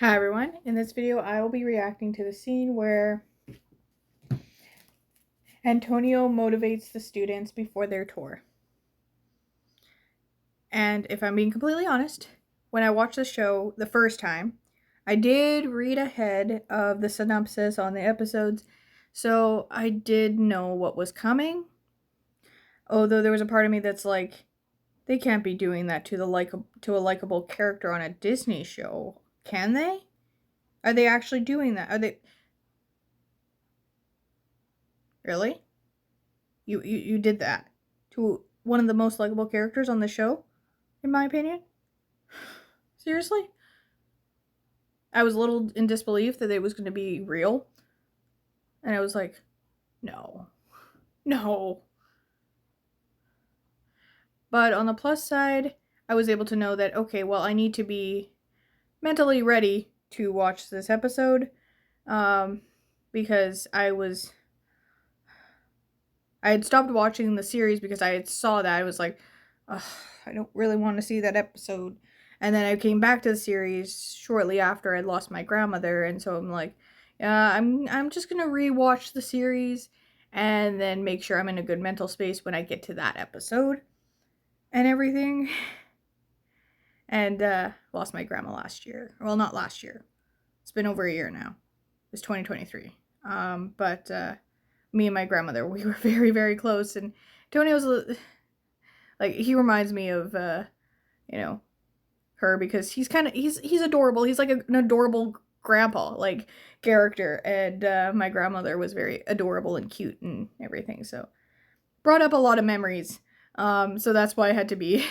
Hi everyone, in this video I will be reacting to the scene where Antonio motivates the students before their tour. And if I'm being completely honest, when I watched the show the first time, I did read ahead of the synopsis on the episodes, so I did know what was coming. Although there was a part of me that's like, they can't be doing that to a likable character on a Disney show, can they? Are they actually doing that? Are they really? You did that to one of the most likable characters on the show, in my opinion? Seriously? I was a little in disbelief that it was going to be real. And I was like, no. No. But on the plus side, I was able to know that, okay, well, I need to be mentally ready to watch this episode. Because I had stopped watching the series because I had saw that. I was like, ugh, I don't really want to see that episode. And then I came back to the series shortly after I'd lost my grandmother, and so I'm like, I'm just gonna rewatch the series and then make sure I'm in a good mental space when I get to that episode and everything. And lost my grandma last year. Well, not last year. It's been over a year now. It's 2023. But me and my grandmother, we were very, very close, and Tony was like, he reminds me of her, because he's adorable. He's like an adorable grandpa like character, and my grandmother was very adorable and cute and everything, so brought up a lot of memories. So that's why I had to be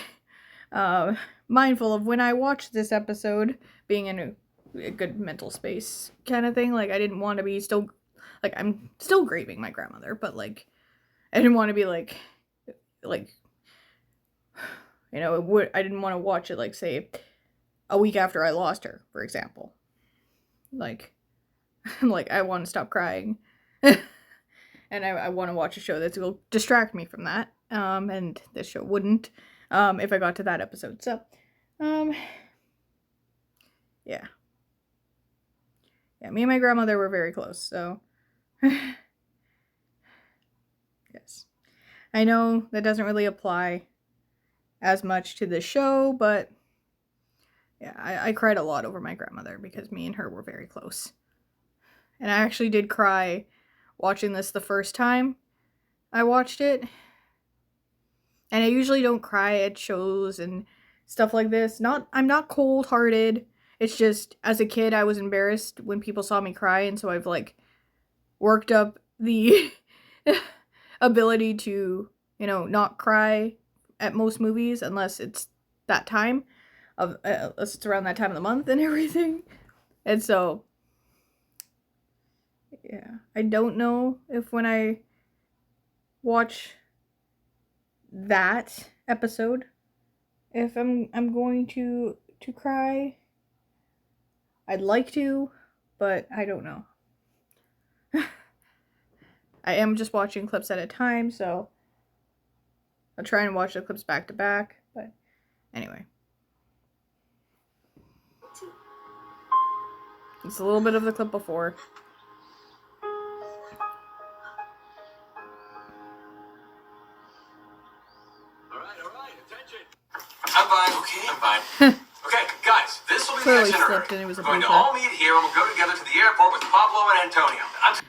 mindful of when I watched this episode, being in a good mental space kind of thing. Like, I didn't want to be still, like, I'm still grieving my grandmother, but like, I didn't want to be like I didn't want to watch it, like, say, a week after I lost her, for example. Like, I'm like, I want to stop crying. And I want to watch a show that will distract me from that. And this show wouldn't, if I got to that episode. So, yeah. Yeah, me and my grandmother were very close, so. Yes. I know that doesn't really apply as much to the show, but yeah, I cried a lot over my grandmother because me and her were very close. And I actually did cry watching this the first time I watched it. And I usually don't cry at shows and stuff like this. I'm not cold-hearted. It's just, as a kid, I was embarrassed when people saw me cry, and so I've, like, worked up the ability to, not cry at most movies unless it's that time of, it's around that time of the month and everything. And so, yeah, I don't know if when I watch that episode, if I'm going to cry. I'd like to, but I don't know. I am just watching clips at a time, so I'll try and watch the clips back to back, but anyway. It's a little bit of the clip before. Alright, attention. I'm fine, okay? I'm fine. Okay, guys, this will be the itinerary. We're going to all meet here and we'll go together to the airport with Pablo and Antonio.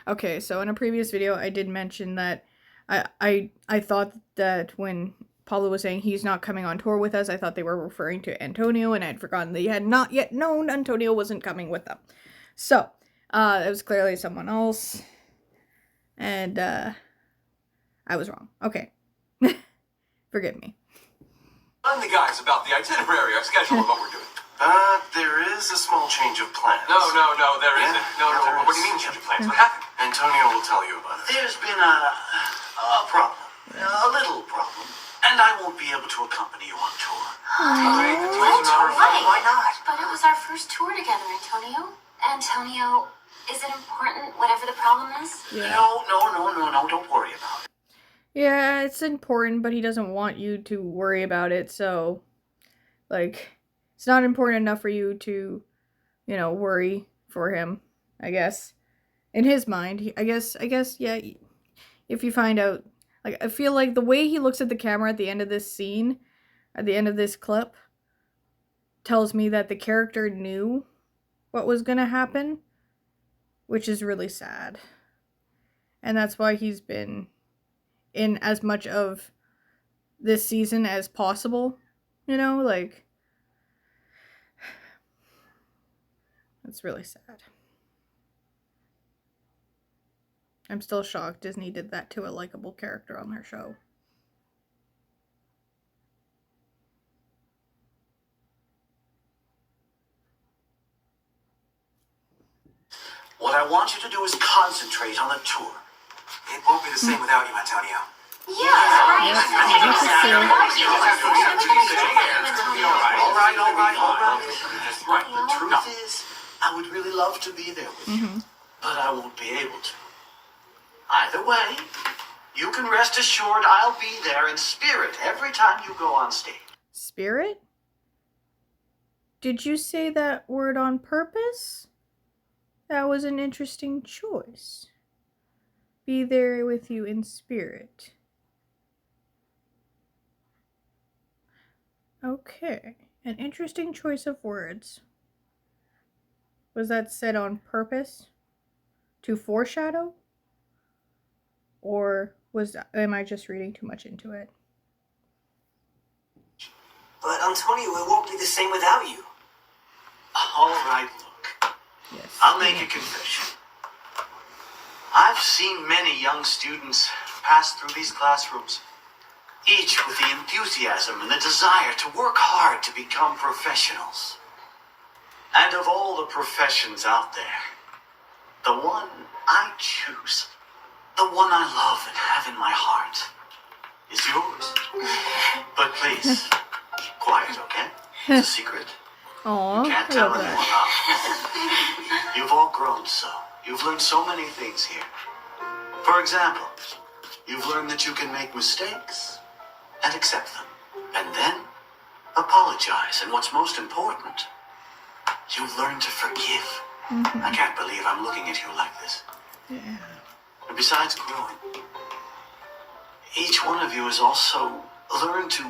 Okay, so in a previous video, I did mention that I thought that when Pablo was saying he's not coming on tour with us, I thought they were referring to Antonio, and I had forgotten they had not yet known Antonio wasn't coming with them. So, it was clearly someone else, and I was wrong. Okay. Forgive me. I'm the guys about the itinerary, our schedule, and what we're doing. There is a small change of plans. No, there isn't. No, what do you mean change of plans? What happened? Antonio will tell you about it. There's been a problem. A little problem. And I won't be able to accompany you on tour. Why not? But it was our first tour together, Antonio. Antonio, is it important, whatever the problem is? Yeah. No, don't worry about it. Yeah, it's important, but he doesn't want you to worry about it, so, like, it's not important enough for you to worry for him, I guess. In his mind, I guess, yeah, if you find out, like, I feel like the way he looks at the camera at the end of this scene, at the end of this clip, tells me that the character knew what was gonna happen, which is really sad. And that's why he's been in as much of this season as possible, like, it's really sad. I'm still shocked Disney did that to a likable character on their show. What I want you to do is concentrate on the tour. It won't be the same without you, Antonio. Yeah, right. All right. The truth is, I would really love to be there with you, but I won't be able to. Either way, you can rest assured I'll be there in spirit every time you go on stage. Spirit? Did you say that word on purpose? That was an interesting choice. Be there with you in spirit. Okay, an interesting choice of words. Was that said on purpose? To foreshadow? Or am I just reading too much into it? But Antonio, it won't be the same without you. All right, look. Yes. I'll make a confession. I've seen many young students pass through these classrooms, each with the enthusiasm and the desire to work hard to become professionals. And of all the professions out there, the one I choose, the one I love and have in my heart, is yours. But please, quiet, okay? It's a secret. Aww, Can't I tell love anyone that. else. You've all grown so. You've learned so many things here. For example, you've learned that you can make mistakes and accept them, and then apologize. And what's most important, you've learned to forgive. I can't believe I'm looking at you like this. Yeah. And besides growing, each one of you has also learned to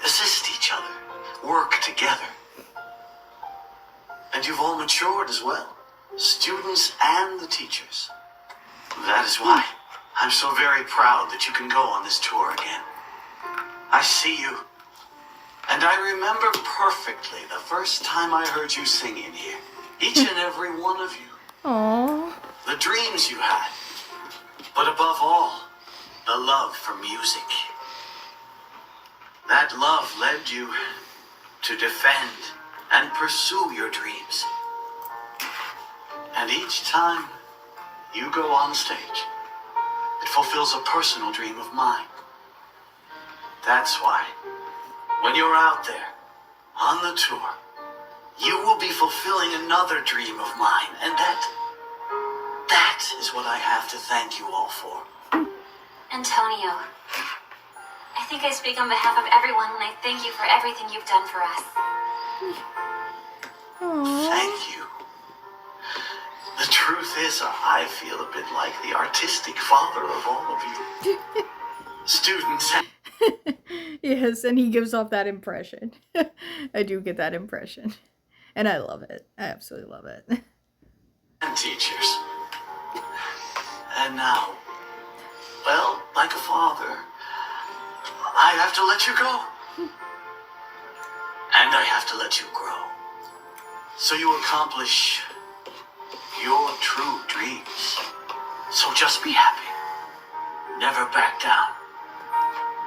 assist each other, work together. And you've all matured as well, students and the teachers. That is why I'm so very proud that you can go on this tour again. I see you, and I remember perfectly the first time I heard you sing in here. Each and every one of you. Aww. The dreams you had, but above all, the love for music. That love led you to defend and pursue your dreams. And each time you go on stage, it fulfills a personal dream of mine. That's why, when you're out there, on the tour, you will be fulfilling another dream of mine, and that is what I have to thank you all for. Antonio, I think I speak on behalf of everyone when I thank you for everything you've done for us. Aww. Thank you. The truth is, I feel a bit like the artistic father of all of you. Students Yes, and he gives off that impression. I do get that impression. And I love it. I absolutely love it. and teachers. And now, well, like a father, I have to let you go. And I have to let you grow. So you accomplish your true dreams. So just be happy. Never back down.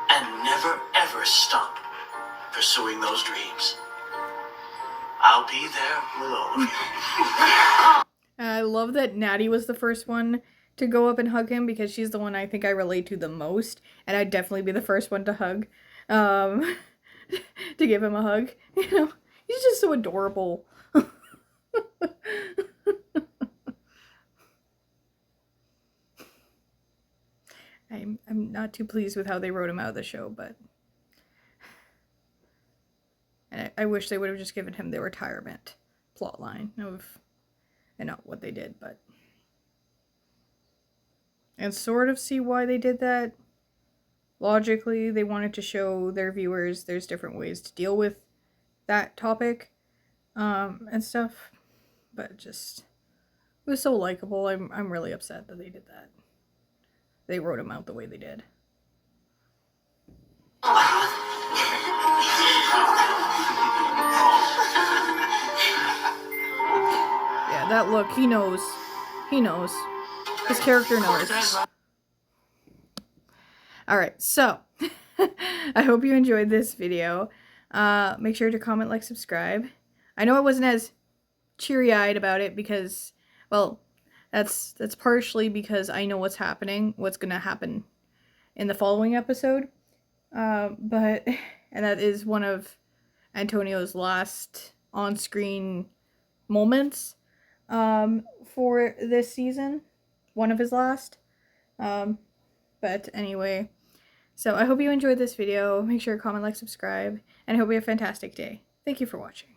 And never ever stop pursuing those dreams. I'll be there with all of you. I love that Natty was the first one to go up and hug him because she's the one I think I relate to the most. And I'd definitely be the first one to hug. To give him a hug. You know, he's just so adorable. I'm not too pleased with how they wrote him out of the show, but I wish they would have just given him the retirement plot line of, what they did, but, and sort of see why they did that. Logically, they wanted to show their viewers there's different ways to deal with that topic, and stuff, but just, it was so likable. I'm really upset that they did that. They wrote him out the way they did. Yeah, that look, he knows. He knows. His character knows. Alright, so, I hope you enjoyed this video. Make sure to comment, like, subscribe. I know I wasn't as cheery-eyed about it because, well, that's partially because I know what's gonna happen in the following episode. And that is one of Antonio's last on-screen moments, for this season. One of his last. But anyway, so I hope you enjoyed this video. Make sure to comment, like, subscribe, and I hope you have a fantastic day. Thank you for watching.